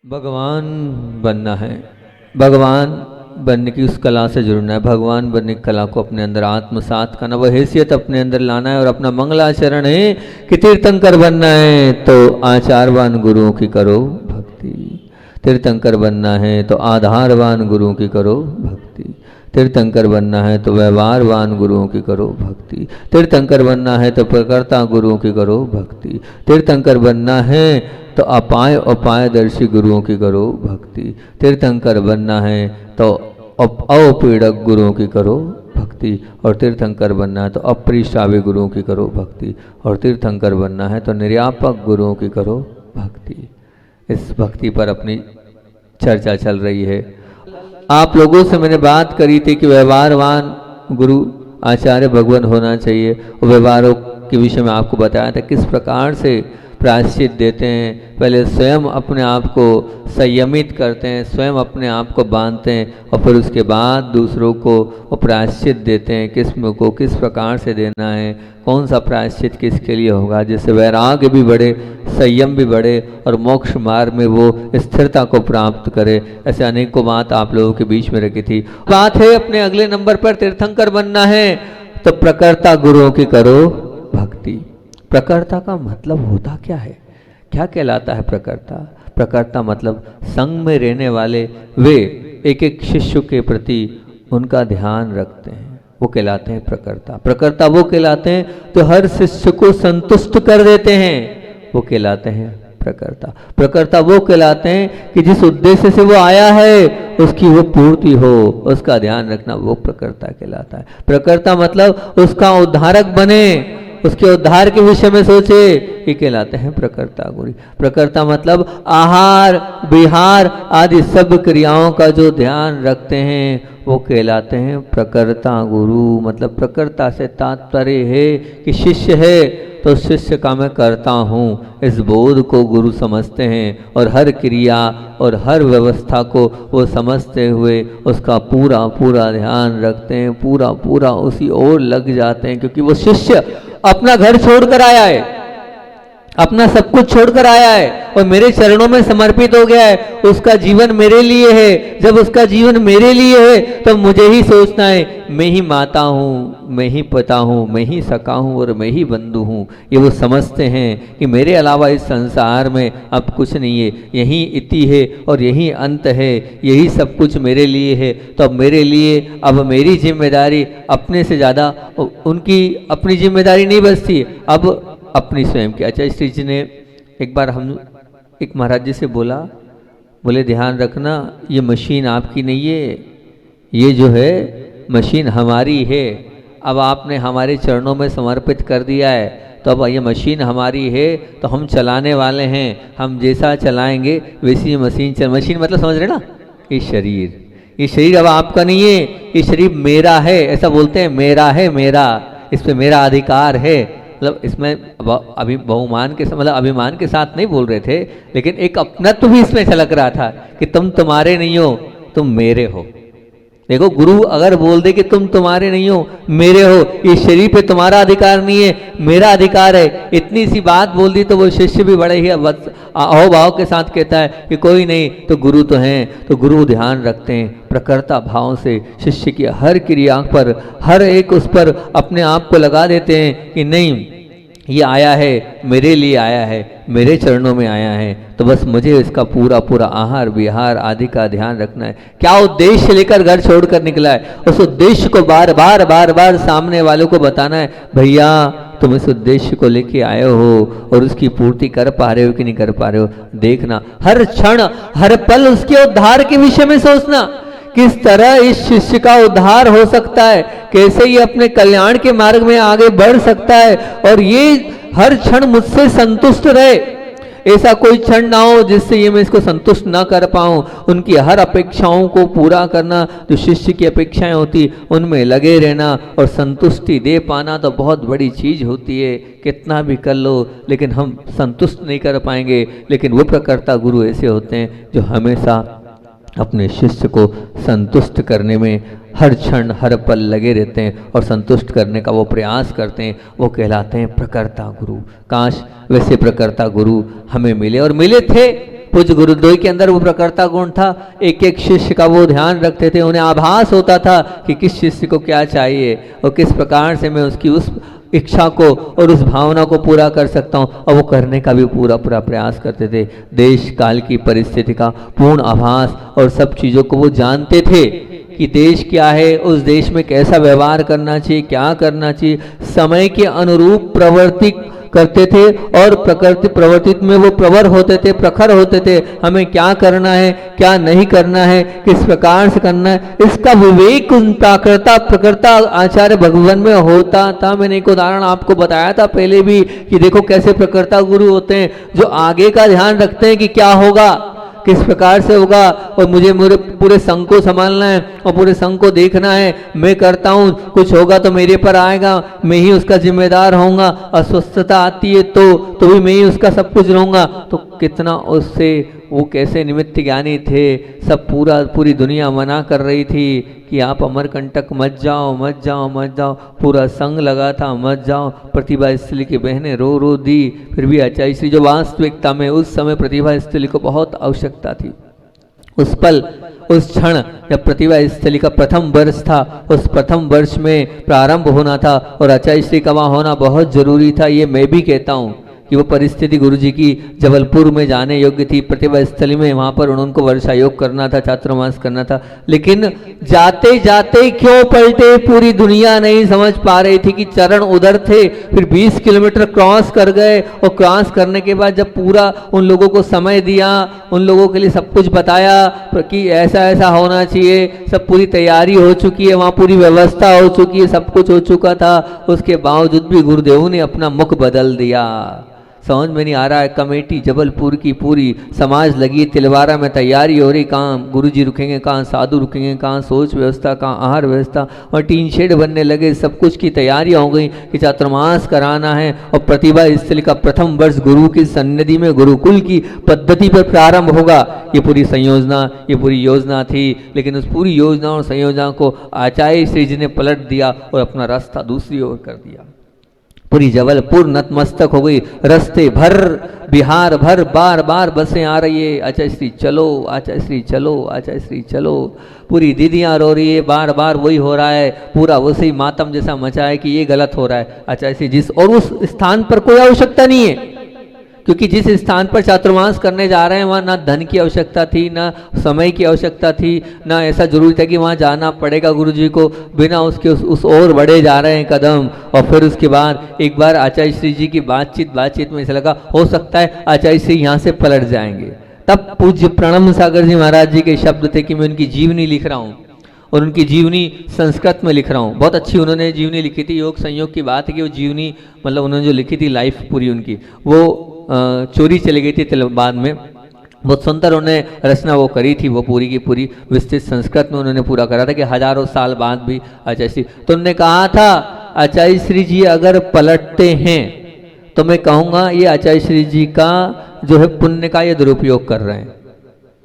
भगवान बनना है, भगवान बनने की उस कला से जुड़ना है, भगवान बनने की कला को अपने अंदर आत्मसात करना, वह हैसियत अपने अंदर लाना है और अपना मंगलाचरण है कि तीर्थंकर बनना है तो आचारवान गुरुओं की करो भक्ति, तीर्थंकर बनना है तो आधारवान गुरुओं की करो भक्ति, तीर्थंकर बनना है तो व्यवहारवान गुरुओं की करो भक्ति, तीर्थंकर बनना है तो प्रकर्ता गुरुओं की करो भक्ति, तीर्थंकर बनना है तो अपाय अपायदर्शी गुरुओं की करो भक्ति, तीर्थंकर बनना है तो अपीड़क गुरुओं की करो भक्ति, और तीर्थंकर बनना है तो अप्रिश्रावी गुरुओं की करो भक्ति, और तीर्थंकर बनना है तो निर्यापक गुरुओं की करो भक्ति। इस भक्ति पर अपनी चर्चा चल रही है। आप लोगों से मैंने बात करी थी कि व्यवहारवान गुरु आचार्य भगवान होना चाहिए, और व्यवहारों के विषय में आपको बताया था किस प्रकार से प्रायश्चित देते हैं। पहले स्वयं अपने आप को संयमित करते हैं, स्वयं अपने आप को बांधते हैं, और फिर उसके बाद दूसरों को वो प्रायश्चित देते हैं, किस्म को किस प्रकार से देना है, कौन सा प्रायश्चित किसके लिए होगा, जिससे वैराग्य भी बढ़े, संयम भी बढ़े और मोक्ष मार्ग में वो स्थिरता को प्राप्त करे। ऐसे अनेकों बात आप लोगों के बीच में रखी थी। बात है अपने अगले नंबर पर, तीर्थंकर बनना है तो प्रकर्ता गुरुओं की करो भक्ति। प्रकर्ता का मतलब होता क्या है, क्या कहलाता है प्रकर्ता? प्रकर्ता मतलब संग में रहने वाले, वे एक एक शिष्य के प्रति उनका ध्यान रखते हैं, वो कहलाते हैं प्रकर्ता। प्रकर्ता वो कहलाते हैं तो हर शिष्य को संतुष्ट कर देते हैं, वो कहलाते हैं प्रकर्ता। प्रकर्ता वो कहलाते हैं कि जिस उद्देश्य से वो आया है उसकी वो पूर्ति हो, उसका ध्यान रखना, वो प्रकर्ता कहलाता है। प्रकर्ता मतलब उसका उद्धारक बने, उसके उद्धार के विषय में सोचे, ये कहलाते हैं प्रकर्ता गुरु। प्रकर्ता मतलब आहार विहार आदि सब क्रियाओं का जो ध्यान रखते हैं वो कहलाते हैं प्रकर्ता गुरु। मतलब प्रकर्ता से तात्पर्य है कि शिष्य है तो शिष्य का मैं करता हूँ, इस बोध को गुरु समझते हैं और हर क्रिया और हर व्यवस्था को वो समझते हुए उसका पूरा पूरा ध्यान रखते हैं, पूरा पूरा उसी ओर लग जाते हैं, क्योंकि वो शिष्य अपना घर छोड़कर आया है, अपना सब कुछ छोड़कर आया है और मेरे चरणों में समर्पित हो गया है। उसका जीवन मेरे लिए है। जब उसका जीवन मेरे लिए है तो मुझे ही सोचना है, मैं ही माता हूँ, मैं ही पिता हूँ, मैं ही सखा हूँ और मैं ही बंधु हूँ। ये वो समझते हैं कि मेरे अलावा इस संसार में अब कुछ नहीं है, यही इति है और यही अंत है, यही सब कुछ मेरे लिए है। तो अब मेरे लिए अब मेरी जिम्मेदारी अपने से ज़्यादा उनकी अपनी जिम्मेदारी नहीं बचती, अब अपनी स्वयं की। अच्छा, श्री जी ने एक बार हम एक महाराज जी से बोले ध्यान रखना, ये मशीन आपकी नहीं है, ये जो है मशीन हमारी है। अब आपने हमारे चरणों में समर्पित कर दिया है तो अब ये मशीन हमारी है तो हम चलाने वाले हैं, हम जैसा चलाएंगे वैसी मशीन मतलब समझ रहे ना, ये शरीर अब आपका नहीं है, ये शरीर मेरा है, ऐसा बोलते हैं, मेरा है, मेरा, इस पे मेरा अधिकार है। मतलब इसमें अभी बहुमान के मतलब अभिमान के साथ नहीं बोल रहे थे, लेकिन एक अपनत्व भी इसमें झलक रहा था कि तुम तुम्हारे नहीं हो, तुम मेरे हो। देखो, गुरु अगर बोल दे कि तुम तुम्हारे नहीं हो, मेरे हो, ये शरीर पे तुम्हारा अधिकार नहीं है, मेरा अधिकार है, इतनी सी बात बोल दी तो वो शिष्य भी बड़े ही अहोभाव के साथ कहता है कि कोई नहीं तो गुरु तो हैं। तो गुरु ध्यान रखते हैं प्रकर्ता भाव से, शिष्य की हर क्रिया पर, हर एक उस पर अपने आप को लगा देते हैं कि नहीं, ये आया है मेरे लिए, आया है मेरे चरणों में आया है, तो बस मुझे इसका पूरा पूरा आहार विहार आदि का ध्यान रखना है। क्या उद्देश्य लेकर घर छोड़कर निकला है, उस उद्देश्य को बार बार सामने वालों को बताना है, भैया तुम इस उद्देश्य को लेके आए हो और उसकी पूर्ति कर पा रहे हो कि नहीं कर पा रहे हो। देखना, हर क्षण हर पल उसके उद्धार के विषय में सोचना, किस तरह इस शिष्य का उद्धार हो सकता है, कैसे ये अपने कल्याण के मार्ग में आगे बढ़ सकता है, और ये हर क्षण मुझसे संतुष्ट रहे। ऐसा कोई क्षण ना हो जिससे ये मैं इसको संतुष्ट ना कर पाऊँ। उनकी हर अपेक्षाओं को पूरा करना, जो शिष्य की अपेक्षाएं होती उनमें लगे रहना और संतुष्टि दे पाना तो बहुत बड़ी चीज़ होती है। कितना भी कर लो लेकिन हम संतुष्ट नहीं कर पाएंगे। लेकिन वो प्रकर्ता गुरु ऐसे होते हैं जो हमेशा अपने शिष्य को संतुष्ट करने में हर क्षण हर पल लगे रहते हैं और संतुष्ट करने का वो प्रयास करते हैं, वो कहलाते हैं प्रकर्ता गुरु। काश वैसे प्रकर्ता गुरु हमें मिले, और मिले थे। पूज्य गुरुद्वय के अंदर वो प्रकर्ता गुण था। एक एक शिष्य का वो ध्यान रखते थे, उन्हें आभास होता था कि किस शिष्य को क्या चाहिए और किस प्रकार से मैं उसकी उस इच्छा को और उस भावना को पूरा कर सकता हूँ, और वो करने का भी पूरा प्रयास करते थे। देश काल की परिस्थिति का पूर्ण आभास और सब चीज़ों को वो जानते थे कि देश क्या है, उस देश में कैसा व्यवहार करना चाहिए, क्या करना चाहिए, समय के अनुरूप प्रवृत्ति करते थे और प्रकृति प्रवृत्ति में वो प्रवर होते थे, प्रखर होते थे। हमें क्या करना है, क्या नहीं करना है, किस प्रकार से करना है, इसका विवेक उन प्रकृता आचार्य भगवान में होता था। मैंने एक उदाहरण आपको बताया था पहले भी कि देखो कैसे प्रकृता गुरु होते हैं, जो आगे का ध्यान रखते हैं कि क्या होगा, किस प्रकार से होगा, और मुझे मेरे पूरे संघ को संभालना है और पूरे संघ को देखना है। मैं करता हूँ, कुछ होगा तो मेरे पर आएगा, मैं ही उसका जिम्मेदार होऊंगा। अस्वस्थता आती है तो भी मैं ही उसका सब कुछ रहूंगा। तो कितना उससे वो कैसे निमित्त ज्ञानी थे। सब पूरी दुनिया मना कर रही थी कि आप अमरकंटक मत जाओ मत जाओ मत जाओ। पूरा संग लगा था मत जाओ। प्रतिभा स्थली की बहनें रो दी, फिर भी आचार्य श्री जो वास्तविकता में उस समय प्रतिभा स्थली को बहुत आवश्यकता थी। उस पल, उस क्षण जब प्रतिभा स्थली का प्रथम वर्ष था, उस प्रथम वर्ष में प्रारंभ होना था और आचार्य श्री का वहाँ होना बहुत जरूरी था। ये मैं भी कहता हूँ कि वो परिस्थिति गुरुजी की जबलपुर में जाने योग्य थी। प्रतिभा स्थली में वहाँ पर उनको वर्षा योग करना था, चातुर्मास करना था, लेकिन जाते जाते क्यों पलटे, पूरी दुनिया नहीं समझ पा रही थी कि चरण उधर थे। फिर 20 किलोमीटर क्रॉस कर गए और क्रॉस करने के बाद जब पूरा उन लोगों को समय दिया, उन लोगों के लिए सब कुछ बताया कि ऐसा ऐसा होना चाहिए, सब पूरी तैयारी हो चुकी है, वहाँ पूरी व्यवस्था हो चुकी है, सब कुछ हो चुका था, उसके बावजूद भी गुरुदेव ने अपना मुख बदल दिया। समझ में नहीं आ रहा है। कमेटी जबलपुर की पूरी समाज लगी, तिलवारा में तैयारी हो रही, कहाँ गुरुजी रुकेंगे, कहाँ साधु रुकेंगे, कहाँ सोच व्यवस्था, कहाँ आहार व्यवस्था, और टीन शेड बनने लगे। सब कुछ की तैयारियां हो गई कि चातुर्मास कराना है और प्रतिभा स्थली का प्रथम वर्ष गुरु की सन्निधि में गुरुकुल की पद्धति पर प्रारंभ होगा। ये पूरी संयोजना, ये पूरी योजना थी, लेकिन उस पूरी योजना और संयोजना को आचार्य श्री जी ने पलट दिया और अपना रास्ता दूसरी ओर कर दिया। पूरी जबलपुर नतमस्तक हो गई। रास्ते भर, बिहार भर बार बार बसें आ रही है, आचार्य श्री चलो, आचार्य श्री चलो, आचार्य श्री चलो। पूरी दीदियाँ रो रही है, बार बार वही हो रहा है, पूरा वैसे मातम जैसा मचा है कि ये गलत हो रहा है। आचार्य श्री जिस और उस स्थान पर कोई आवश्यकता नहीं है, क्योंकि जिस स्थान पर चातुर्मास करने जा रहे हैं वहाँ ना धन की आवश्यकता थी, ना समय की आवश्यकता थी, ना ऐसा जरूरी था कि वहाँ जाना पड़ेगा गुरुजी को। बिना उसके उस ओर बढ़े जा रहे हैं कदम। और फिर उसके बाद एक बार आचार्य श्री जी की बातचीत में ऐसा लगा हो सकता है आचार्य श्री यहाँ से पलट जाएंगे। तब पूज्य प्रणम सागर जी महाराज जी के शब्द थे कि मैं उनकी जीवनी लिख रहा हूँ और उनकी जीवनी संस्कृत में लिख रहा हूँ। बहुत अच्छी उन्होंने जीवनी लिखी थी। योग संयोग की बात है कि वो जीवनी मतलब उन्होंने जो लिखी थी लाइफ पूरी उनकी वो चोरी चली गई थी बाद में। बहुत सुंदर उन्होंने रचना वो करी थी, वो पूरी की पूरी विस्तृत संस्कृत में उन्होंने पूरा करा था कि हजारों साल बाद भी आचार्य श्री। तो उन्होंने कहा था आचार्य श्री जी अगर पलटते हैं तो मैं कहूँगा ये आचार्य श्री जी का जो है पुण्य का ये दुरुपयोग कर रहे हैं।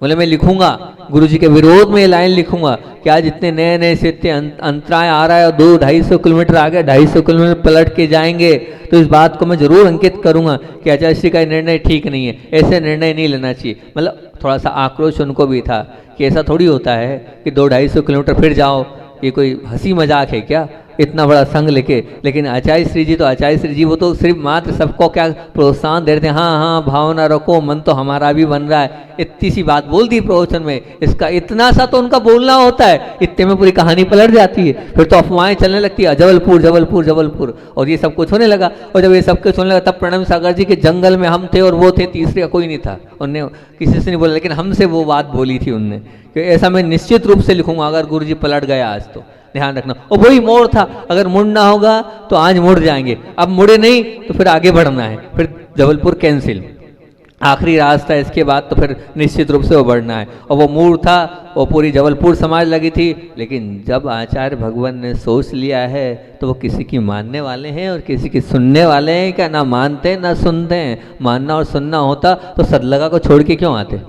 बोले मैं लिखूंगा गुरुजी के विरोध में ये लाइन लिखूंगा कि आज इतने नए नए से इतने अंतराय आ रहा है और 200-250 किलोमीटर आगे 250 किलोमीटर पलट के जाएंगे, तो इस बात को मैं जरूर अंकित करूंगा कि आचार्य श्री का निर्णय ठीक नहीं है, ऐसे निर्णय नहीं लेना चाहिए। मतलब थोड़ा सा आक्रोश उनको भी था कि ऐसा थोड़ी होता है कि 200-250 किलोमीटर फिर जाओ, ये कोई हंसी मजाक है क्या, इतना बड़ा संघ लेके। लेकिन आचार्य श्री जी तो आचार्य श्री जी वो तो सिर्फ मात्र सबको क्या प्रोत्साहन दे रहे थे, हाँ हाँ भावना रखो, मन तो हमारा भी बन रहा है। इतनी सी बात बोल दी प्रवचन में, इसका इतना सा तो उनका बोलना होता है, इतने में पूरी कहानी पलट जाती है। फिर तो अफवाहें चलने लगती है जबलपुर जबलपुर जबलपुर, और ये सब कुछ होने लगा। और जब ये सब कुछ होने लगा तब प्रणम सागर जी के जंगल में हम थे और वो थे, तीसरे कोई नहीं था। उनने किसी से नहीं बोला, लेकिन हमसे वो बात बोली थी उनने कि ऐसा मैं निश्चित रूप से लिखूंगा अगर गुरु जी पलट गया आज तो, ध्यान रखना। और वही मोड़ था, अगर मुड़ना होगा तो आज मुड़ जाएंगे, अब मुड़े नहीं तो फिर आगे बढ़ना है, फिर जबलपुर कैंसिल, आखिरी रास्ता। इसके बाद तो फिर निश्चित रूप से वो बढ़ना है। और वो मोड़ था, वो पूरी जबलपुर समाज लगी थी। लेकिन जब आचार्य भगवान ने सोच लिया है तो वो किसी की मानने वाले हैं और किसी की सुनने वाले हैं क्या, ना मानते हैं ना सुनते हैं। मानना और सुनना होता तो सदलगा को छोड़ के क्यों आते,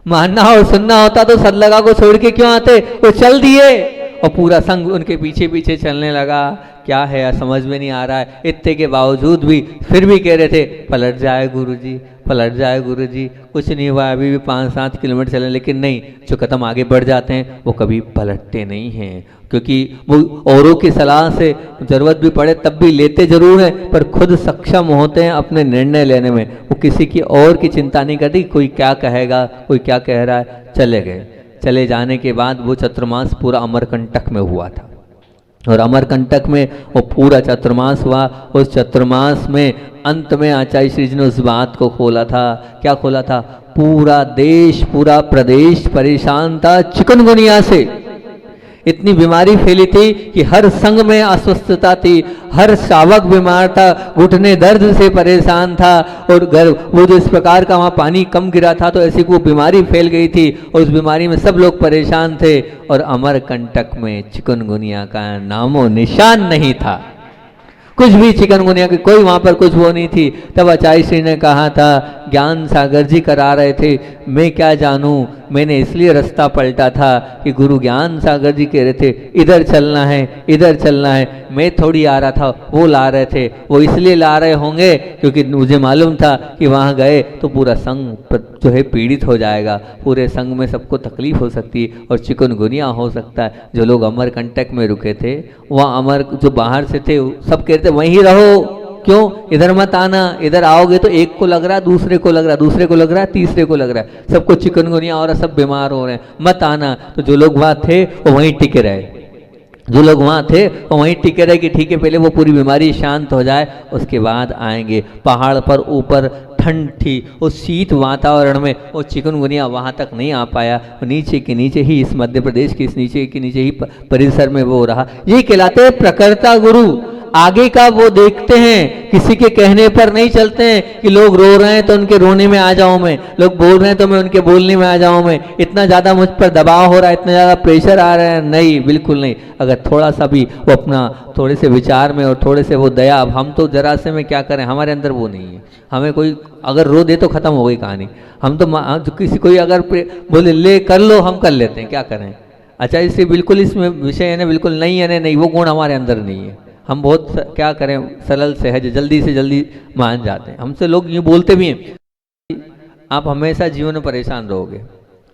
मानना और सुनना होता तो सदलगा को छोड़ के क्यों आते। वो चल दिए और पूरा संघ उनके पीछे पीछे चलने लगा। क्या है यार, समझ में नहीं आ रहा है। इतने के बावजूद भी फिर भी कह रहे थे पलट जाए गुरुजी, पलट जाए गुरुजी, कुछ नहीं हुआ, अभी भी 5-7 किलोमीटर चले। लेकिन नहीं, जो कदम आगे बढ़ जाते हैं वो कभी पलटते नहीं हैं, क्योंकि वो औरों की सलाह से ज़रूरत भी पड़े तब भी लेते जरूर हैं, पर खुद सक्षम होते हैं अपने निर्णय लेने में। वो किसी की और की चिंता नहीं करती, कोई क्या कहेगा, कोई क्या कह रहा है। चले गए। चले जाने के बाद वो चतुर्मास पूरा अमरकंटक में हुआ था, और अमरकंटक में वो पूरा चतुर्मास हुआ। उस चतुर्मास में अंत में आचार्य श्री जी ने उस बात को खोला था। क्या खोला था? पूरा देश, पूरा प्रदेश परेशान था चिकनगुनिया से। इतनी बीमारी फैली थी कि हर संघ में अस्वस्थता थी, हर शावक बीमार था, घुटने दर्द से परेशान था, और वो जो इस प्रकार का वहाँ पानी कम गिरा था तो ऐसी वो बीमारी फैल गई थी, और उस बीमारी में सब लोग परेशान थे। और अमरकंटक में चिकनगुनिया का नामो निशान नहीं था, कुछ भी चिकनगुनिया की कोई वहाँ पर कुछ वो नहीं थी। तब आचार्य श्री ने कहा था, ज्ञान सागर जी करा रहे थे, मैं क्या जानूँ, मैंने इसलिए रास्ता पलटा था कि गुरु ज्ञान सागर जी कह रहे थे इधर चलना है, इधर चलना है। मैं थोड़ी आ रहा था, वो ला रहे थे। वो इसलिए ला रहे होंगे क्योंकि मुझे मालूम था कि वहाँ गए तो पूरा संघ जो है पीड़ित हो जाएगा, पूरे संघ में सबको तकलीफ हो सकती है और चिकनगुनिया हो सकता है। जो लोग अमरकंटक में रुके थे, वहाँ अमर जो बाहर से थे सब कहते वहीं रहो, क्यों इधर मत आना, इधर आओगे तो एक को लग रहा है, दूसरे को लग रहा है, दूसरे को लग रहा है, तीसरे को लग रहा है, सबको चिकनगुनिया और सब बीमार हो रहे हैं, मत आना। तो जो लोग वहाँ थे वो वहीं टिके रहे, जो लोग वहाँ थे वो वहीं टिके रहे कि ठीक है पहले वो पूरी बीमारी शांत हो जाए उसके बाद आएंगे। पहाड़ पर ऊपर ठंड थी, उस शीत वातावरण में वो चिकनगुनिया वहाँ तक नहीं आ पाया, नीचे के नीचे ही, इस मध्य प्रदेश के इस नीचे के नीचे ही परिसर में वो रहा। ये कहलाते हैं प्रकर्ता गुरु। आगे का वो देखते हैं, किसी के कहने पर नहीं चलते हैं कि लोग रो रहे हैं तो उनके रोने में आ जाऊं मैं, लोग बोल रहे हैं तो मैं उनके बोलने में आ जाऊं मैं, इतना ज़्यादा मुझ पर दबाव हो रहा है, इतना ज़्यादा प्रेशर आ रहा है। नहीं, बिल्कुल नहीं। अगर थोड़ा सा भी वो अपना थोड़े से विचार में और थोड़े से वो दया, अब हम तो जरा से में क्या करें, हमारे अंदर वो नहीं है। हमें कोई अगर रो दे तो ख़त्म हो गई कहानी। हम तो किसी कोई अगर बोले ले कर लो, हम कर लेते हैं, क्या करें। अच्छा, इससे बिल्कुल इसमें विषय है ना, बिल्कुल नहीं है, नहीं, वो गुण हमारे अंदर नहीं है। हम बहुत क्या करें, सरल सहज जल्दी से जल्दी मान जाते हैं। हमसे लोग यूँ बोलते भी हैं आप हमेशा जीवन में परेशान रहोगे।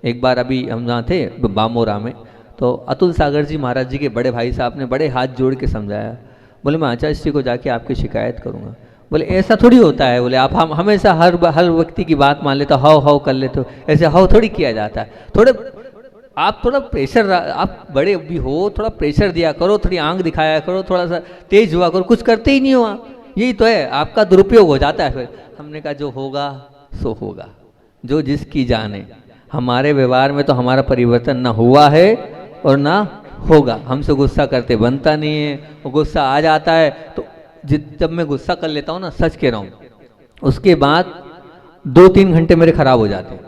एक बार अभी हम जहाँ थे बामोरा में, तो अतुल सागर जी महाराज जी के बड़े भाई साहब ने बड़े हाथ जोड़ के समझाया। बोले मैं आचार्य श्री को जाके आपकी शिकायत करूँगा। बोले ऐसा थोड़ी होता है, बोले आप हम हमेशा हर व्यक्ति की बात मान लेते हो, हाव हाव कर लेते हो, ऐसे हाव थोड़ी किया जाता है। थोड़े आप थोड़ा प्रेशर, आप बड़े भी हो, थोड़ा प्रेशर दिया करो, थोड़ी आंख दिखाया करो, थोड़ा सा तेज हुआ करो, कुछ करते ही नहीं हुआ, यही तो है, आपका दुरुपयोग हो जाता है। फिर हमने कहा जो होगा सो होगा, जो जिसकी जाने। हमारे व्यवहार में तो हमारा परिवर्तन ना हुआ है और ना होगा। हमसे गुस्सा करते बनता नहीं है, वो गुस्सा आ जाता है तो जब मैं गुस्सा कर लेता हूँ ना, सच कह रहा हूँ, उसके बाद 2-3 घंटे मेरे खराब हो जाते हैं।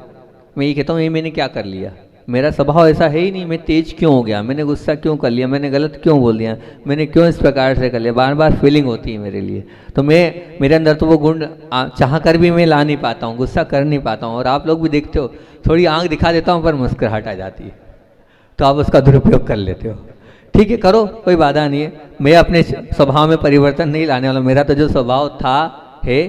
मैं ये कहता हूँ ये मैंने क्या कर लिया, मेरा स्वभाव ऐसा है ही नहीं, मैं तेज क्यों हो गया, मैंने गुस्सा क्यों कर लिया, मैंने गलत क्यों बोल दिया, मैंने क्यों इस प्रकार से कर लिया। बार बार फीलिंग होती है मेरे लिए, तो मेरे अंदर तो वो गुण चाह कर भी मैं ला नहीं पाता हूँ, गुस्सा कर नहीं पाता हूँ। और आप लोग भी देखते हो, थोड़ी आंख दिखा देता हूँ पर मुस्कुराहट आ जाती है, तो आप उसका दुरुपयोग कर लेते हो। ठीक है, करो, कोई बाधा नहीं है। मैं अपने स्वभाव में परिवर्तन नहीं लाने वाला, मेरा तो जो स्वभाव था है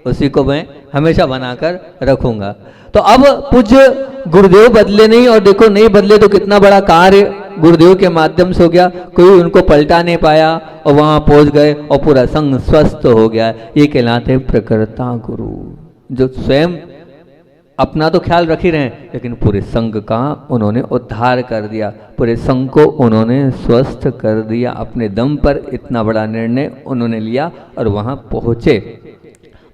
उसी को मैं हमेशा बनाकर रखूंगा। तो अब पूज्य गुरुदेव बदले नहीं, और देखो नहीं बदले तो कितना बड़ा कार्य गुरुदेव के माध्यम से हो गया। कोई उनको पलटा नहीं पाया और वहां पहुंच गए और पूरा संघ स्वस्थ हो गया। ये कहलाते हैं प्रकर्ता गुरु, जो स्वयं अपना तो ख्याल रख ही रहे हैं लेकिन पूरे संघ का उन्होंने उद्धार कर दिया, पूरे संघ को उन्होंने स्वस्थ कर दिया। अपने दम पर इतना बड़ा निर्णय उन्होंने लिया और वहां पहुंचे।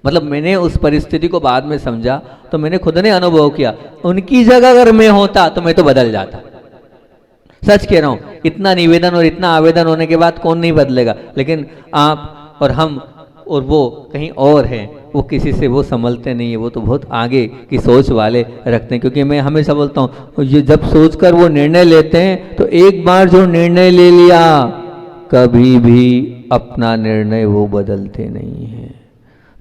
मतलब मैंने उस परिस्थिति को बाद में समझा तो मैंने खुद ने अनुभव किया, उनकी जगह अगर मैं होता तो मैं तो बदल जाता। सच कह रहा हूं, इतना निवेदन और इतना आवेदन होने के बाद कौन नहीं बदलेगा। लेकिन आप और हम और वो कहीं और हैं, वो किसी से वो संभलते नहीं है, वो तो बहुत आगे की सोच वाले रखते हैं। क्योंकि मैं हमेशा बोलता हूँ, ये जब सोचकर वो निर्णय लेते हैं तो एक बार जो निर्णय ले लिया कभी भी अपना निर्णय वो बदलते नहीं हैं।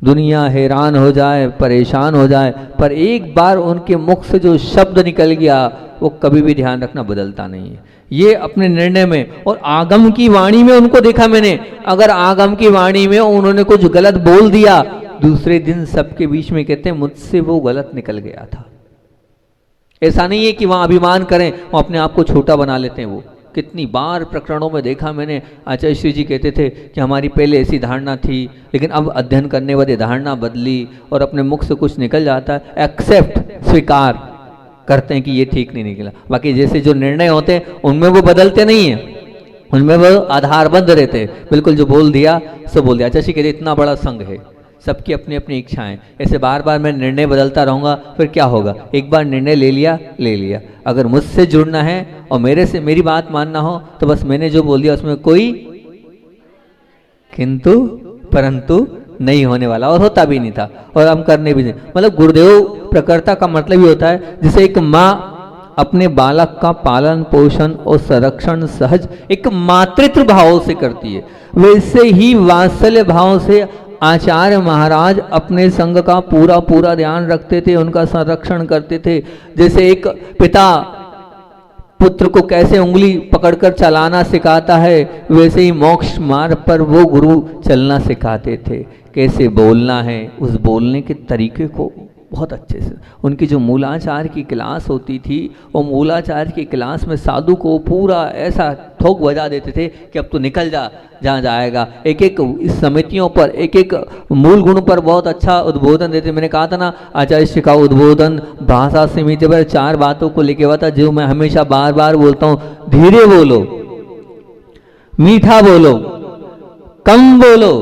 दुनिया हैरान हो जाए, परेशान हो जाए, पर एक बार उनके मुख से जो शब्द निकल गया वो कभी भी ध्यान रखना बदलता नहीं है। ये अपने निर्णय में और आगम की वाणी में उनको देखा मैंने, अगर आगम की वाणी में उन्होंने कुछ गलत बोल दिया, दूसरे दिन सबके बीच में कहते हैं मुझसे वो गलत निकल गया था। ऐसा नहीं है कि वहां अभिमान करें, वो अपने आप को छोटा बना लेते हैं। वो कितनी बार प्रकरणों में देखा मैंने, आचार्य श्री जी कहते थे कि हमारी पहले ऐसी धारणा थी, लेकिन अब अध्ययन करने वाले धारणा बदली और अपने मुख से कुछ निकल जाता है, एक्सेप्ट, स्वीकार करते हैं कि ये ठीक नहीं निकला। बाकी जैसे जो निर्णय होते हैं उनमें वो बदलते नहीं है, उनमें वो आधारबद्ध रहते हैं, बिल्कुल जो बोल दिया सो बोल दिया। आचार्य श्री कहते इतना बड़ा संघ है, सबकी अपनी अपनी इच्छाएं, ऐसे बार बार मैं निर्णय बदलता रहूंगा फिर क्या होगा। एक बार निर्णय ले लिया। अगर मुझसे जुड़ना है और मेरे से मेरी बात मानना हो तो बस मैंने जो बोल दिया उसमें कोई किंतु परंतु नहीं होने वाला, और होता भी नहीं था और हम करने भी नहीं। मतलब गुरुदेव प्रकर्ता का मतलब ही होता है जैसे एक माँ अपने बालक का पालन पोषण और संरक्षण सहज एक मातृत्व भाव से करती है, वैसे ही वात्सल्य भाव से आचार्य महाराज अपने संघ का पूरा ध्यान रखते थे, उनका संरक्षण करते थे। जैसे एक पिता पुत्र को कैसे उंगली पकड़कर चलाना सिखाता है, वैसे ही मोक्ष मार्ग पर वो गुरु चलना सिखाते थे, कैसे बोलना है, उस बोलने के तरीके को बहुत अच्छे से। उनकी जो मूलाचार की क्लास होती थी, वो मूलाचार की क्लास में साधु को पूरा ऐसा ठोक बजा देते थे कि अब तो निकल जा जहाँ जाएगा। एक एक इस समितियों पर, एक एक मूल गुण पर बहुत अच्छा उद्बोधन देते। मैंने कहा था ना, आचार्य श्री का उद्बोधन भाषा समिति पर 4 बातों को लेके हुआ था, जो मैं हमेशा बार बार बोलता हूँ। धीरे बोलो, मीठा बोलो, कम बोलो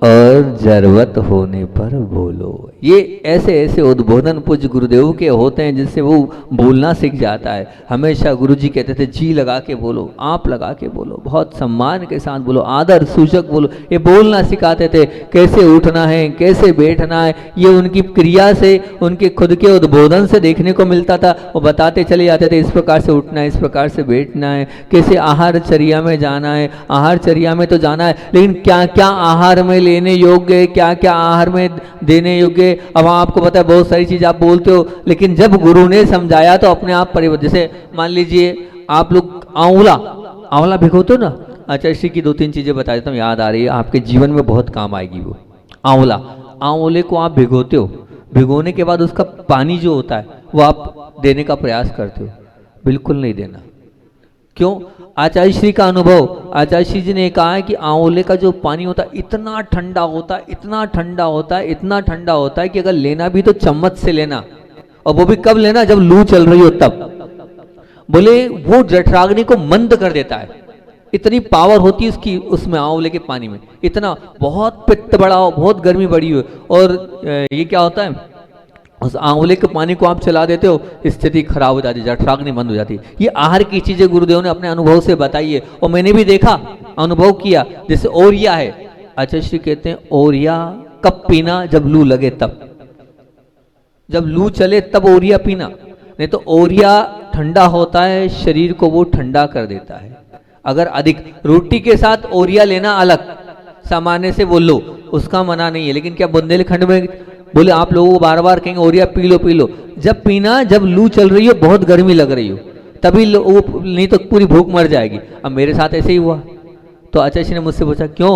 और जरूरत होने पर बोलो। ये ऐसे ऐसे उद्बोधन पूज्य गुरुदेव के होते हैं जिससे वो बोलना सीख जाता है। हमेशा गुरुजी कहते थे जी लगा के बोलो, आप लगा के बोलो, बहुत सम्मान के साथ बोलो, आदर सूचक बोलो। ये बोलना सिखाते थे, कैसे उठना है, कैसे बैठना है, ये उनकी क्रिया से, उनके खुद के उद्बोधन से देखने को मिलता था। वो बताते चले जाते थे इस प्रकार से उठना है, इस प्रकार से बैठना है, कैसे आहार चर्या में जाना है। आहार चर्या में तो जाना है, लेकिन क्या क्या आहार में लेने योग्य है, क्या क्या आहार में देने योग्य। अब आपको पता है बहुत सारी चीज आप बोलते हो, लेकिन जब गुरु ने समझाया तो अपने आप परिवर्तन। जैसे मान लीजिए आप लोग आंवला भिगोते हो ना, आचार्य श्री की 2-3 चीजें बता देता हूँ, याद आ रही है, आपके जीवन में बहुत काम आएगी वो। आंवले को आप भिगोते हो, भिगोने के बाद उसका पानी जो होता है वो आप देने का प्रयास करते हो, बिल्कुल नहीं देना। क्यों? आचार्य श्री का अनुभव, आचार्य श्री जी ने कहा है कि आंवले का जो पानी होता है इतना ठंडा होता है, इतना ठंडा होता है, इतना ठंडा होता है कि अगर लेना भी तो चम्मच से लेना, और वो भी कब लेना, जब लू चल रही हो तब। बोले वो जठराग्नि को मंद कर देता है, इतनी पावर होती है उसकी, उसमें आंवले के पानी में। इतना बहुत पित्त बढ़ा हो, बहुत गर्मी बढ़ी हो, और ये क्या होता है, उस आंवले के पानी को आप चला देते हो, स्थिति खराब हो जाती है, जठराग्नि बंद हो जाती है। ये आहार की चीजें गुरुदेव ने अपने अनुभव से बताई है, और मैंने भी देखा, अनुभव किया। जैसे ओरिया है, आचार्य श्री कहते हैं ओरिया कब पीना, जब लू लगे तब, जब लू चले तब ओरिया पीना, नहीं तो ओरिया ठंडा होता है, शरीर को वो ठंडा कर देता है। अगर अधिक रोटी के साथ ओरिया लेना अलग, सामान्य से वो लो, उसका मना नहीं है, लेकिन क्या बुंदेलखंड में बोले आप लोगों को बार बार कहेंगे ओरिया पी लो, जब पीना, जब लू चल रही हो, बहुत गर्मी लग रही हो, तभी वो, नहीं तो पूरी भूख मर जाएगी। अब मेरे साथ ऐसे ही हुआ, तो आचार्य श्री ने मुझसे पूछा क्यों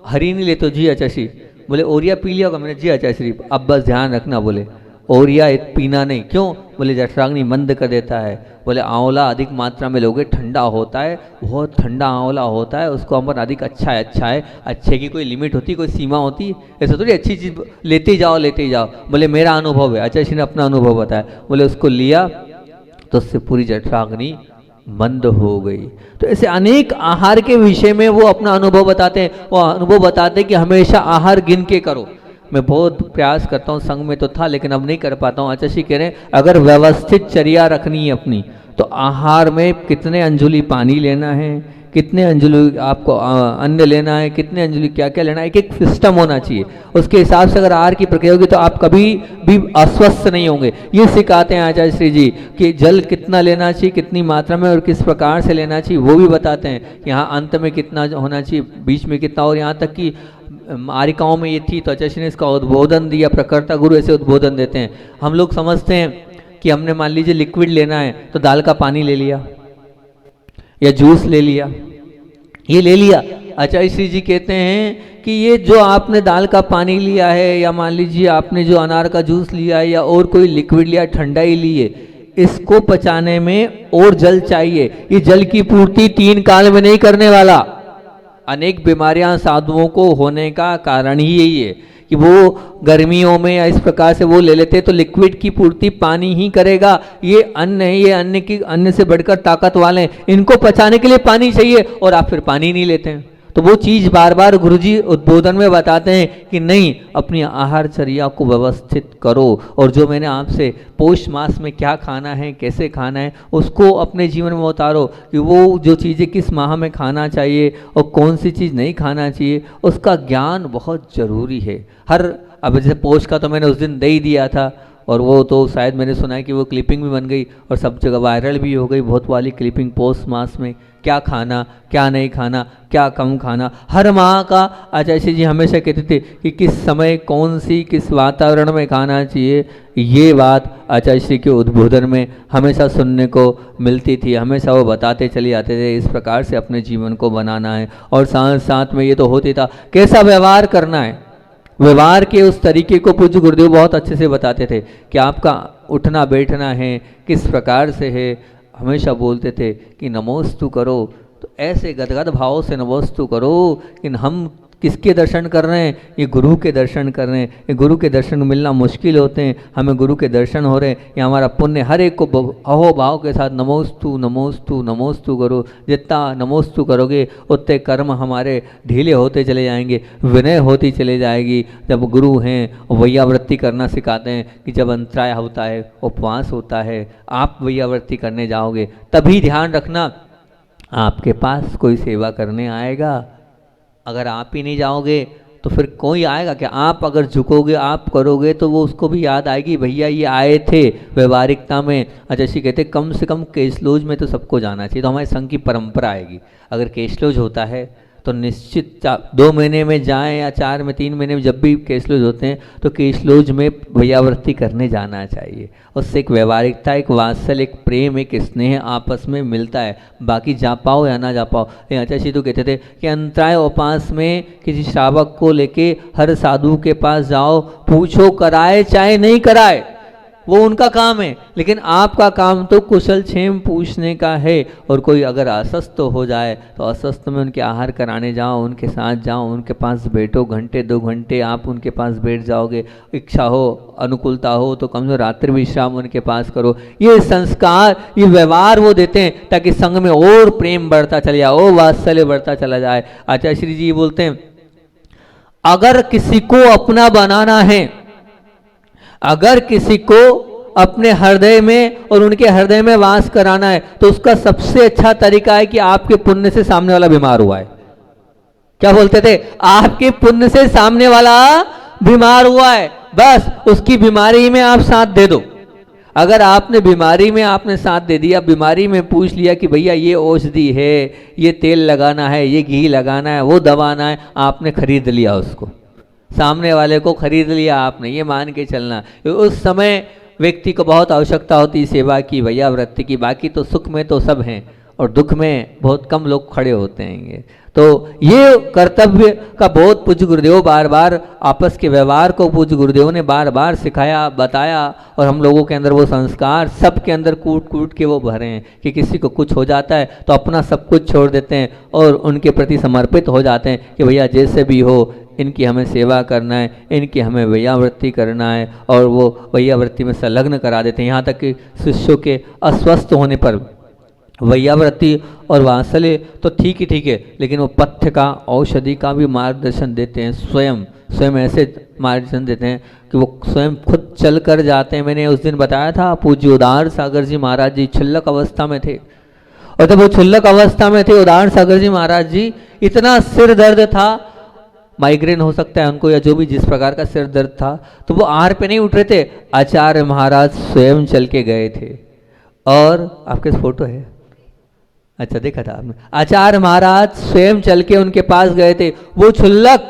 हरी नहीं लेते? जी आचार्य श्री। बोले ओरिया पी लिया होगा? मैंने जी आचार्य श्री। अब बस ध्यान रखना, बोले ओरिया पीना नहीं। क्यों? बोले जठराग्नि मंद कर देता है। बोले आंवला अधिक मात्रा में लोगे, ठंडा होता है, बहुत ठंडा आंवला होता है, उसको अमर अधिक अच्छा है। अच्छे की कोई लिमिट होती, कोई सीमा होती, ऐसा थोड़ी अच्छी चीज़ लेते ही जाओ। बोले मेरा अनुभव है, आचार्य श्री ने अपना अनुभव बताया। बोले उसको लिया तो उससे पूरी जठराग्नि मंद हो गई। तो ऐसे अनेक आहार के विषय में वो अपना अनुभव बताते हैं। वो अनुभव बताते हैं कि हमेशा आहार गिन के करो। मैं बहुत प्रयास करता हूँ, संघ में तो था लेकिन अब नहीं कर पाता हूँ। आचार्य श्री कह रहे हैं अगर व्यवस्थित चर्या रखनी है अपनी, तो आहार में कितने अंजुली पानी लेना है, कितने अंजुली आपको अन्न लेना है, कितने अंजुली क्या क्या लेना है, एक एक सिस्टम होना चाहिए। उसके हिसाब से अगर आहार की प्रक्रिया होगी तो आप कभी भी अस्वस्थ नहीं होंगे। ये सिखाते हैं आचार्य श्री जी कि जल कितना लेना चाहिए, कितनी मात्रा में और किस प्रकार से लेना चाहिए, वो भी बताते हैं। यहाँ अंत में कितना होना चाहिए, बीच में कितना, और यहाँ तक कि मारिकाओं में ये थी, तो आचार्य ने इसका उद्बोधन दिया। प्रकर्ता गुरु ऐसे उद्बोधन देते हैं। हम लोग समझते हैं कि हमने मान लीजिए लिक्विड लेना है तो दाल का पानी ले लिया या जूस ले लिया, ये ले लिया। आचार्य श्री जी कहते हैं कि ये जो आपने दाल का पानी लिया है, या मान लीजिए आपने जो अनार का जूस लिया है, या और कोई लिक्विड लिया, ठंडा ही लिए, इसको पचाने में और जल चाहिए। ये जल की पूर्ति 3 काल में नहीं करने वाला। अनेक बीमारियां साधुओं को होने का कारण ही यही है कि वो गर्मियों में या इस प्रकार से वो ले लेते, तो लिक्विड की पूर्ति पानी ही करेगा। ये अन्न है, ये अन्न से बढ़कर ताकत वाले हैं, इनको पचाने के लिए पानी चाहिए और आप फिर पानी नहीं लेते हैं। तो वो चीज़ बार बार गुरुजी उद्बोधन में बताते हैं कि नहीं, अपनी आहारचर्या को व्यवस्थित करो। और जो मैंने आपसे पौष मास में क्या खाना है, कैसे खाना है, उसको अपने जीवन में उतारो कि वो जो चीज़ें किस माह में खाना चाहिए और कौन सी चीज़ नहीं खाना चाहिए, उसका ज्ञान बहुत ज़रूरी है। अब जैसे पौष का तो मैंने उस दिन दे ही दिया था, और वो तो शायद मैंने सुना है कि वो क्लिपिंग भी बन गई और सब जगह वायरल भी हो गई, बहुत वाली क्लिपिंग पौष मास में क्या खाना, क्या नहीं खाना, क्या कम खाना। हर माह का आचार्य जी हमेशा कहते थे कि किस समय कौन सी किस वातावरण में खाना चाहिए। ये बात आचार्य श्री के उद्बोधन में हमेशा सुनने को मिलती थी, हमेशा वो बताते चले आते थे इस प्रकार से अपने जीवन को बनाना है। और साथ साथ में ये तो होती था कैसा व्यवहार करना है। व्यवहार के उस तरीके को पूज्य गुरुदेव बहुत अच्छे से बताते थे कि आपका उठना बैठना है किस प्रकार से है। हमेशा बोलते थे कि नमोस्तु करो, तो ऐसे गदगद भाव से नमोस्तु करो कि हम किसके दर्शन कर रहे हैं, ये गुरु के दर्शन कर रहे हैं। ये गुरु के दर्शन मिलना मुश्किल होते हैं, हमें गुरु के दर्शन हो रहे हैं, ये हमारा पुण्य। हर एक को अहोभाव के साथ नमोस्तु नमोस्तु नमोस्तु करो। जितना नमोस्तु करोगे उतने कर्म हमारे ढीले होते चले जाएंगे, विनय होती चली जाएगी। जब गुरु हैं वैयावृत्ति करना सिखाते हैं कि जब अंतराय होता है, उपवास होता है, आप वैयावृत्ति करने जाओगे, तभी ध्यान रखना आपके पास कोई सेवा करने आएगा। अगर आप ही नहीं जाओगे तो फिर कोई आएगा क्या? आप अगर झुकोगे, आप करोगे, तो वो उसको भी याद आएगी भैया ये आए थे व्यवहारिकता में। अच्छा जी कहते कम से कम केसलोज में तो सबको जाना चाहिए, तो हमारे संघ की परंपरा आएगी। अगर केसलोज होता है तो निश्चित 2 महीने में जाएं या 4 में 3 महीने में, जब भी केसलोज होते हैं तो केसलोज में भैयावृत्ति करने जाना चाहिए। उससे एक व्यवहारिकता, एक वात्सल्य, एक प्रेम, एक स्नेह आपस में मिलता है। बाकी जा पाओ या ना जा पाओ। आचार्य तो कहते थे कि अंतराय उपास में किसी श्रावक को लेके हर साधु के पास जाओ, पूछो, कराए चाहे नहीं कराए, वो उनका काम है, लेकिन आपका काम तो कुशल क्षेम पूछने का है। और कोई अगर अस्वस्थ हो जाए तो अस्वस्थ में उनके आहार कराने जाओ, उनके साथ जाओ, उनके पास बैठो, घंटे 2 घंटे आप उनके पास बैठ जाओगे। इच्छा हो, अनुकूलता हो तो कम से रात्रि विश्राम उनके पास करो। ये संस्कार, ये व्यवहार वो देते हैं ताकि संघ में और प्रेम बढ़ता चले जाए, और वात्सल्य बढ़ता चला जाए। आचार्य श्री जी बोलते हैं अगर किसी को अपना बनाना है, अगर किसी को अपने हृदय में और उनके हृदय में वास कराना है, तो उसका सबसे अच्छा तरीका है कि आपके पुण्य से सामने वाला बीमार हुआ है। क्या बोलते थे? आपके पुण्य से सामने वाला बीमार हुआ है, बस उसकी बीमारी में आप साथ दे दो। अगर आपने बीमारी में आपने साथ दे दिया, बीमारी में पूछ लिया कि भैया ये औषधि है, ये तेल लगाना है, ये घी लगाना है, वो दबाना है, आपने खरीद लिया, उसको सामने वाले को खरीद लिया आपने, ये मान के चलना। उस समय व्यक्ति को बहुत आवश्यकता होती सेवा की, वैयावृत्ति की। बाकी तो सुख में तो सब हैं और दुख में बहुत कम लोग खड़े होते हैं। तो ये कर्तव्य का बहुत पूज्य गुरुदेव बार बार, आपस के व्यवहार को पूज्य गुरुदेव ने बार बार सिखाया, बताया। और हम लोगों के अंदर वो संस्कार सब के अंदर कूट कूट के वो भरे हैं कि किसी को कुछ हो जाता है तो अपना सब कुछ छोड़ देते हैं और उनके प्रति समर्पित हो जाते हैं कि भैया जैसे भी हो, इनकी हमें सेवा करना है, इनकी हमें वैयावृत्ति करना है। और वो वैयावृत्ति में संलग्न करा देते हैं। यहाँ तक कि शिष्यों के अस्वस्थ होने पर वैयावृत्ति और वात्सल्य तो ठीक है, लेकिन वो पथ्य का, औषधि का भी मार्गदर्शन देते हैं। स्वयं ऐसे मार्गदर्शन देते हैं कि वो स्वयं खुद चल कर जाते हैं। मैंने उस दिन बताया था, पूज्य उदार सागर जी महाराज जी क्षुल्लक अवस्था में थे, और जब वो क्षुल्लक अवस्था में थे उदार सागर जी महाराज जी, इतना सिर दर्द था, माइग्रेन हो सकता है उनको या जो भी जिस प्रकार का सिर दर्द था, तो वो आहार पे नहीं उठ रहे थे। आचार्य महाराज स्वयं चल के गए थे। और आपके फोटो है, अच्छा देखा था आपने, आचार्य महाराज स्वयं चल के उनके पास गए थे। वो क्षुल्लक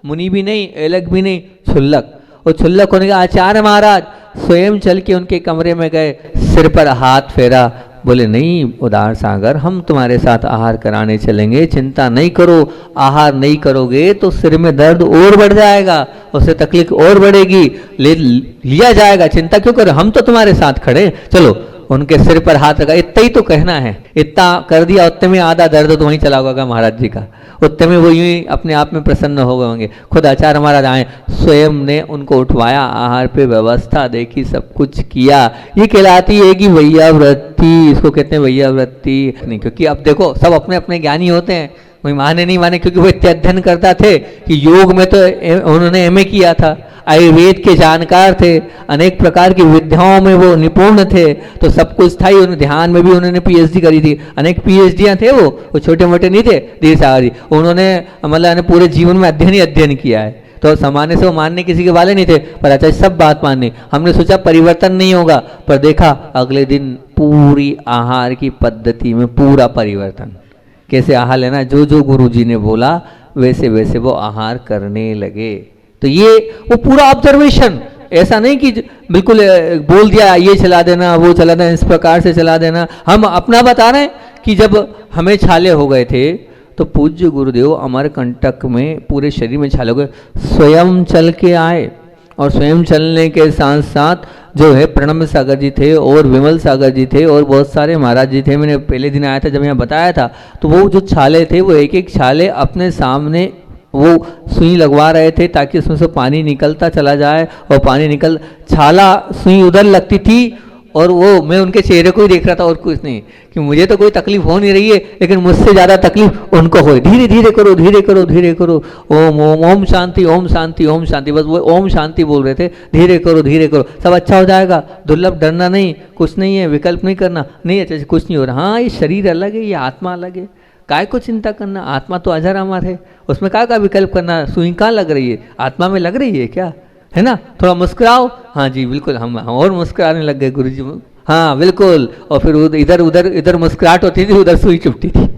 मुनि भी नहीं, एलक भी नहीं, क्षुल्लक। और क्षुल्लक होने का आचार्य महाराज स्वयं चल के उनके कमरे में गए, सिर पर हाथ फेरा, बोले नहीं उदार सागर, हम तुम्हारे साथ आहार कराने चलेंगे, चिंता नहीं करो, आहार नहीं करोगे तो सिर में दर्द और बढ़ जाएगा, उससे तकलीफ और बढ़ेगी, लिया जाएगा, चिंता क्यों करो, हम तो तुम्हारे साथ खड़े, चलो। उनके सिर पर हाथ रखा, इतना ही तो कहना है, इतना कर दिया, उतने में आधा दर्द तो वहीं चला होगा महाराज जी का, उतने में वो यूं ही अपने आप में प्रसन्न हो गए होंगे। खुद आचार्य महाराज आए, स्वयं ने उनको उठवाया, आहार पे व्यवस्था देखी, सब कुछ किया। ये कहलाती है कि वैयावृत्ति, इसको कहते हैं वैयावृत्ति नहीं, क्योंकि अब देखो सब अपने अपने ज्ञानी होते हैं, कोई माने नहीं माने, क्योंकि वो इतने अध्ययन करता थे कि योग में तो उन्होंने एमए किया था, आयुर्वेद के जानकार थे, अनेक प्रकार की विद्याओं में वो निपुण थे, तो सब कुछ था ही। उन्होंने ध्यान में भी उन्होंने पीएचडी करी थी, अनेक पीएचडियाँ थे, वो छोटे मोटे नहीं थे धीर सागर जी, उन्होंने मतलब पूरे जीवन में अध्ययन ही अध्ययन किया है, तो सामान्य से वो मानने किसी के वाले नहीं थे, पर अच्छा सब बात मानने। हमने सोचा परिवर्तन नहीं होगा, पर देखा अगले दिन पूरी आहार की पद्धति में पूरा परिवर्तन, कैसे आहार लेना, जो जो गुरु जी ने बोला वैसे वैसे वो आहार करने लगे। तो ये वो पूरा ऑब्जर्वेशन, ऐसा नहीं कि बिल्कुल बोल दिया ये चला देना वो चला देना, इस प्रकार से चला देना। हम अपना बता रहे हैं कि जब हमें छाले हो गए थे तो पूज्य गुरुदेव अमरकंटक में पूरे शरीर में छाले हो गए, स्वयं चल के आए, और स्वयं चलने के साथ साथ जो है प्रणब सागर जी थे और विमल सागर जी थे और बहुत सारे महाराज जी थे। मैंने पहले दिन आया था जब यहाँ बताया था, तो वो जो छाले थे वो एक एक छाले अपने सामने वो सुई लगवा रहे थे ताकि उसमें से पानी निकलता चला जाए, और पानी निकल, छाला सुई उधर लगती थी और वो मैं उनके चेहरे को ही देख रहा था और कुछ नहीं, कि मुझे तो कोई तकलीफ हो नहीं रही है, लेकिन मुझसे ज़्यादा तकलीफ उनको हो। धीरे धीरे करो, धीरे करो, धीरे करो, ओम ओम ओम शांति, ओम शांति, ओम शांति, बस वो ओम शांति बोल रहे थे, धीरे करो, धीरे करो, सब अच्छा हो जाएगा, दुर्लभ, डरना नहीं, कुछ नहीं है, विकल्प नहीं करना, नहीं अच्छा कुछ नहीं हो रहा, हाँ ये शरीर अलग है, ये आत्मा अलग है, काय को चिंता करना, आत्मा तो अजर अमर है, उसमें क्या का विकल्प करना, सुई कहाँ लग रही है, आत्मा में लग रही है क्या, है ना, थोड़ा मुस्कुराओ, हाँ जी बिल्कुल, हम और मुस्कुराने लग गए गुरु जी, हाँ बिल्कुल, और फिर इधर मुस्कुराहट होती थी, उधर सुई चुभती थी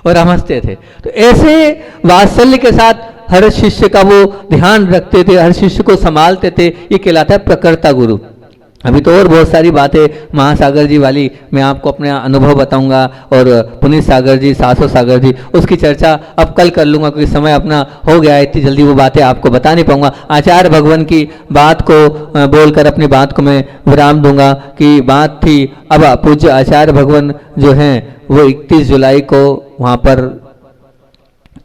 और हम हंसते थे। तो ऐसे वात्सल्य के साथ हर शिष्य का वो ध्यान रखते थे, हर शिष्य को संभालते थे, ये कहलाता है प्रकर्ता गुरु। अभी तो और बहुत सारी बातें महासागर जी वाली मैं आपको अपने अनुभव बताऊंगा, और पुनीत सागर जी, सासो सागर जी, उसकी चर्चा अब कल कर लूंगा, क्योंकि समय अपना हो गया है, इतनी जल्दी वो बातें आपको बता नहीं पाऊंगा। आचार्य भगवान की बात को बोलकर अपनी बात को मैं विराम दूंगा कि बात थी, अब पूज्य आचार्य भगवान जो हैं वो 31 जुलाई को वहाँ पर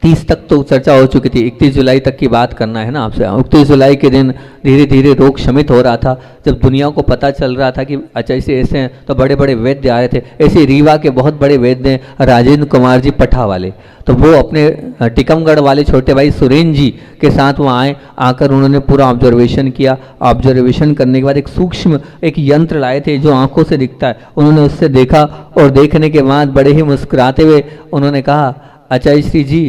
30 तक तो चर्चा हो चुकी थी, 31 जुलाई तक की बात करना है ना आपसे। 31 जुलाई के दिन धीरे धीरे रोग शमित हो रहा था, जब दुनिया को पता चल रहा था कि अच्छा ऐसे हैं, तो बड़े बड़े वैद्य आ रहे थे। ऐसे रीवा के बहुत बड़े वैद्य हैं राजेंद्र कुमार जी पठा वाले, तो वो अपने टिकमगढ़ वाले छोटे भाई सुरेंद्र जी के साथ वहाँ आए, आकर उन्होंने पूरा ऑब्जर्वेशन किया। ऑब्जर्वेशन करने के बाद एक सूक्ष्म एक यंत्र लाए थे जो आंखों से दिखता है, उन्होंने उससे देखा, और देखने के बाद बड़े ही मुस्कुराते हुए उन्होंने कहा, आचार्य श्री जी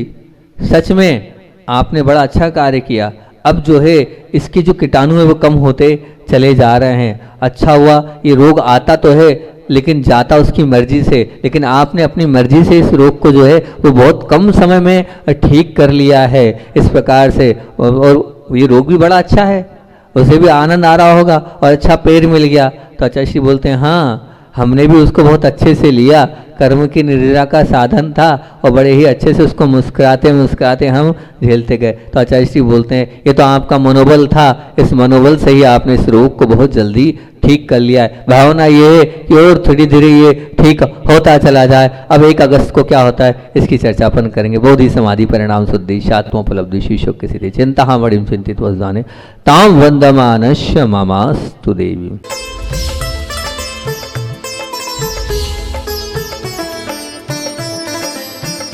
सच में आपने बड़ा अच्छा कार्य किया, अब जो है इसके जो कीटाणु है वो कम होते चले जा रहे हैं, अच्छा हुआ, ये रोग आता तो है लेकिन जाता उसकी मर्जी से, लेकिन आपने अपनी मर्जी से इस रोग को जो है वो बहुत कम समय में ठीक कर लिया है इस प्रकार से, और ये रोग भी बड़ा अच्छा है, उसे भी आनंद आ रहा होगा और अच्छा पैर मिल गया। तो आचार्य श्री बोलते हैं हाँ हमने भी उसको बहुत अच्छे से लिया, कर्म की निर्जरा का साधन था, और बड़े ही अच्छे से उसको मुस्कुराते मुस्कुराते हम झेलते गए। तो आचार्य श्री बोलते हैं ये तो आपका मनोबल था, इस मनोबल से ही आपने इस रोग को बहुत जल्दी ठीक कर लिया है। भावना ये है कि और धीरे धीरे ये ठीक होता चला जाए। अब 1 अगस्त को क्या होता है इसकी चर्चा अपन करेंगे। बोधि समाधि परिणाम शुद्धि शात्मोपलब्धि शीशो की सिद्धि चिंता मणिम चिंतित वज्ञाने ताम वंदमानश्य ममास्तु देवी।